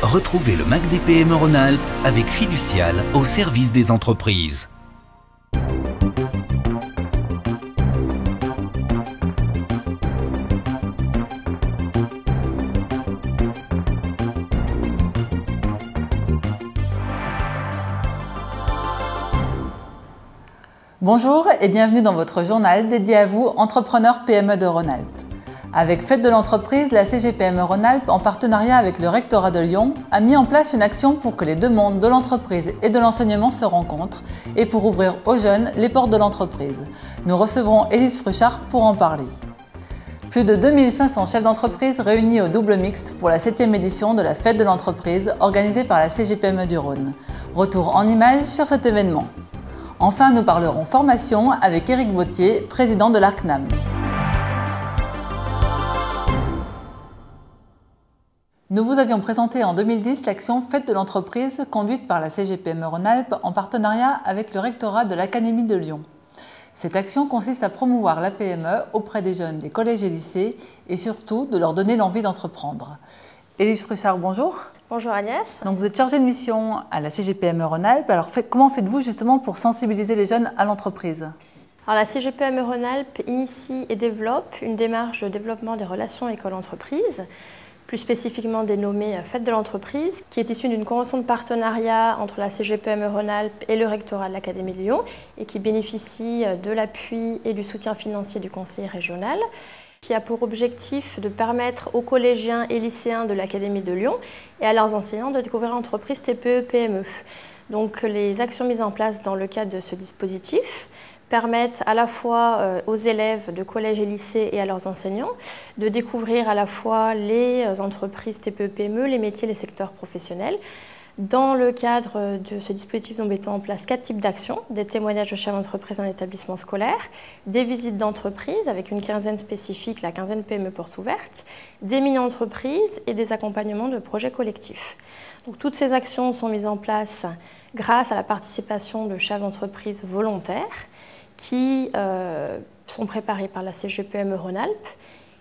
Retrouvez le MAC des PME Rhône-Alpes avec Fiducial au service des entreprises. Bonjour et bienvenue dans votre journal dédié à vous, entrepreneurs PME de Rhône-Alpes. Avec Fête de l'entreprise, la CGPME Rhône-Alpes, en partenariat avec le rectorat de Lyon, a mis en place une action pour que les deux mondes de l'entreprise et de l'enseignement se rencontrent et pour ouvrir aux jeunes les portes de l'entreprise. Nous recevrons Élise Fruchard pour en parler. Plus de 2500 chefs d'entreprise réunis au double mixte pour la 7e édition de la Fête de l'entreprise organisée par la CGPME du Rhône. Retour en images sur cet événement. Enfin, nous parlerons formation avec Éric Vautier, président de l'ARCNAM. Nous vous avions présenté en 2010 l'action Fête de l'entreprise conduite par la CGPME Rhône-Alpes en partenariat avec le rectorat de l'Académie de Lyon. Cette action consiste à promouvoir la PME auprès des jeunes des collèges et lycées et surtout de leur donner l'envie d'entreprendre. Élise Fruchard, bonjour. Bonjour Agnès. Donc vous êtes chargée de mission à la CGPME Rhône-Alpes. Alors comment faites-vous justement pour sensibiliser les jeunes à l'entreprise ? Alors la CGPME Rhône-Alpes initie et développe une démarche de développement des relations école-entreprise, plus spécifiquement dénommée Fête de l'entreprise, qui est issue d'une convention de partenariat entre la CGPME Rhône-Alpes et le rectorat de l'Académie de Lyon et qui bénéficie de l'appui et du soutien financier du conseil régional, qui a pour objectif de permettre aux collégiens et lycéens de l'Académie de Lyon et à leurs enseignants de découvrir l'entreprise TPE-PME. Donc les actions mises en place dans le cadre de ce dispositif permettent à la fois aux élèves de collège et lycée et à leurs enseignants de découvrir à la fois les entreprises TPE-PME, les métiers, les secteurs professionnels. Dans le cadre de ce dispositif, nous mettons en place 4 types d'actions: des témoignages de chefs d'entreprise en établissement scolaire, des visites d'entreprise avec une quinzaine spécifique, la quinzaine PME portes ouvertes, des mini-entreprises et des accompagnements de projets collectifs. Donc, toutes ces actions sont mises en place grâce à la participation de chefs d'entreprise volontaires qui sont préparés par la CGPME Rhône-Alpes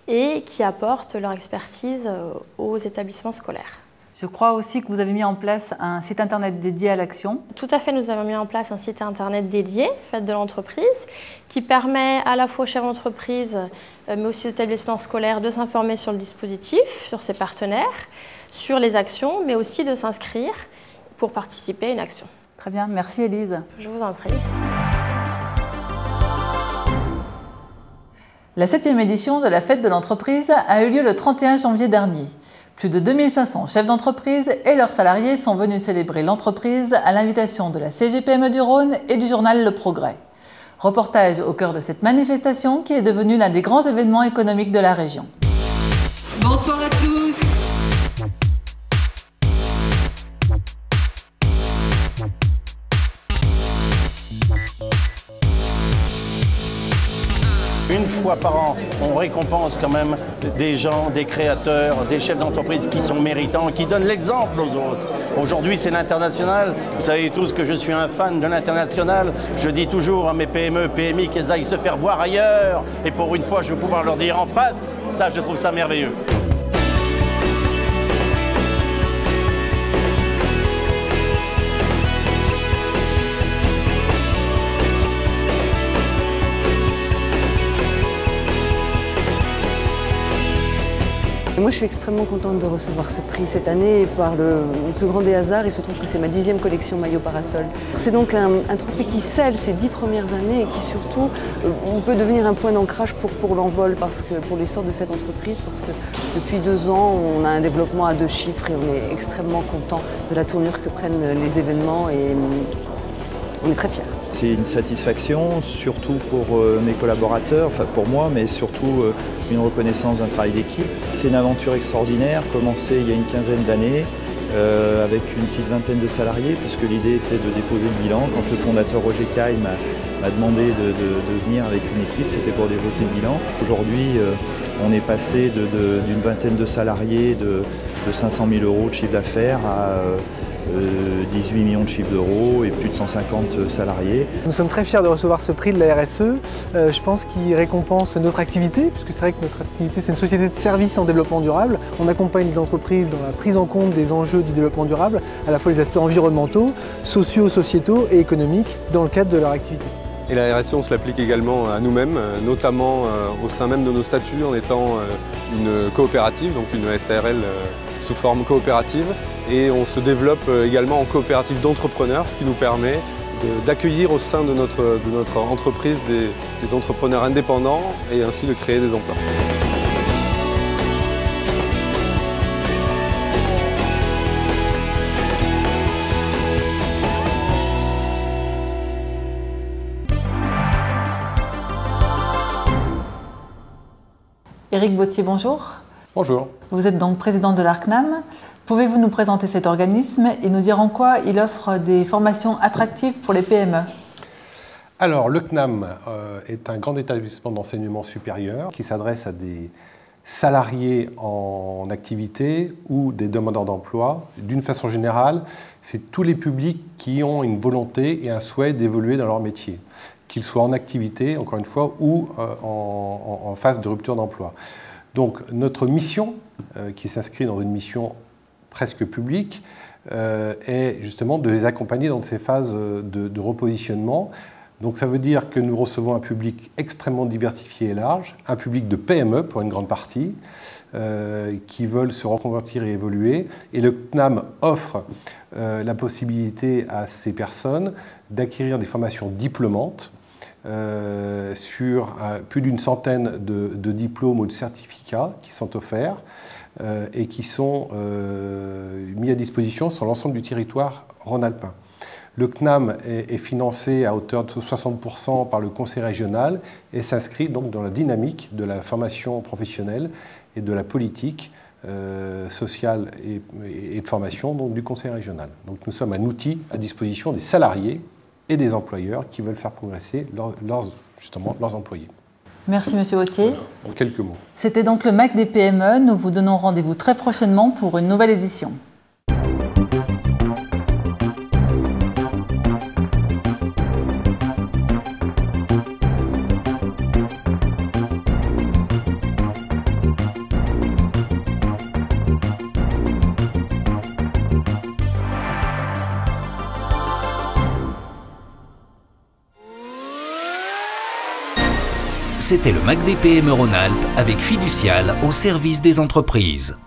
et qui apportent leur expertise aux établissements scolaires. Je crois aussi que vous avez mis en place un site internet dédié à l'action. Tout à fait, nous avons mis en place un site internet dédié, Fête de l'entreprise, qui permet à la fois aux chefs d'entreprise, mais aussi aux établissements scolaires de s'informer sur le dispositif, sur ses partenaires, sur les actions, mais aussi de s'inscrire pour participer à une action. Très bien, merci Élise. Je vous en prie. La 7e édition de la Fête de l'entreprise a eu lieu le 31 janvier dernier. Plus de 2500 chefs d'entreprise et leurs salariés sont venus célébrer l'entreprise à l'invitation de la CGPME du Rhône et du journal Le Progrès. Reportage au cœur de cette manifestation qui est devenue l'un des grands événements économiques de la région. Bonsoir à tous. Une fois par an, on récompense quand même des gens, des créateurs, des chefs d'entreprise qui sont méritants, qui donnent l'exemple aux autres. Aujourd'hui, c'est l'international. Vous savez tous que je suis un fan de l'international. Je dis toujours à mes PME, PMI qu'elles aillent se faire voir ailleurs. Et pour une fois, je vais pouvoir leur dire en face. Ça, je trouve ça merveilleux. Moi, je suis extrêmement contente de recevoir ce prix cette année et par le plus grand des hasards, il se trouve que c'est ma 10e collection maillot parasol. C'est donc un trophée qui scelle ces 10 premières années et qui surtout peut devenir un point d'ancrage pour l'envol, pour l'essor de cette entreprise, parce que depuis 2 ans, on a un développement à 2 chiffres et on est extrêmement content de la tournure que prennent les événements et on est très fiers. C'est une satisfaction, surtout pour mes collaborateurs, enfin pour moi, mais surtout une reconnaissance d'un travail d'équipe. C'est une aventure extraordinaire, commencée il y a une quinzaine d'années, avec une petite vingtaine de salariés, puisque l'idée était de déposer le bilan. Quand le fondateur Roger Caille m'a demandé de venir avec une équipe, c'était pour déposer le bilan. Aujourd'hui, on est passé d'une vingtaine de salariés, de 500 000 € de chiffre d'affaires 18 millions de chiffres d'euros et plus de 150 salariés. Nous sommes très fiers de recevoir ce prix de la RSE. Je pense qu'il récompense notre activité, puisque c'est vrai que notre activité c'est une société de services en développement durable. On accompagne les entreprises dans la prise en compte des enjeux du développement durable, à la fois les aspects environnementaux, sociaux, sociétaux et économiques dans le cadre de leur activité. Et la RSE, on se l'applique également à nous-mêmes, notamment au sein même de nos statuts en étant une coopérative, donc une SARL sous forme coopérative. Et on se développe également en coopérative d'entrepreneurs, ce qui nous permet d'accueillir au sein de notre entreprise des entrepreneurs indépendants et ainsi de créer des emplois. Éric Bottier, bonjour. Bonjour. Vous êtes donc président de l'ARCNAM. Pouvez-vous nous présenter cet organisme et nous dire en quoi il offre des formations attractives pour les PME? Alors, le CNAM est un grand établissement d'enseignement supérieur qui s'adresse à des salariés en activité ou des demandeurs d'emploi. D'une façon générale, c'est tous les publics qui ont une volonté et un souhait d'évoluer dans leur métier, qu'ils soient en activité, encore une fois, ou en phase de rupture d'emploi. Donc, notre mission, qui s'inscrit dans une mission presque publique, est justement de les accompagner dans ces phases de repositionnement. Donc ça veut dire que nous recevons un public extrêmement diversifié et large, un public de PME pour une grande partie, qui veulent se reconvertir et évoluer. Et le CNAM offre la possibilité à ces personnes d'acquérir des formations diplômantes sur plus d'une centaine de diplômes ou de certificats qui sont offerts et qui sont mis à disposition sur l'ensemble du territoire rhône-alpin. Le CNAM est financé à hauteur de 60% par le conseil régional et s'inscrit donc dans la dynamique de la formation professionnelle et de la politique sociale et de formation donc, du conseil régional. Donc nous sommes un outil à disposition des salariés et des employeurs qui veulent faire progresser leurs employés. Merci Monsieur Bottier. En quelques mots. C'était donc le MAC des PME. Nous vous donnons rendez-vous très prochainement pour une nouvelle édition. C'était le MAC des PME Rhône-Alpes avec Fiducial au service des entreprises.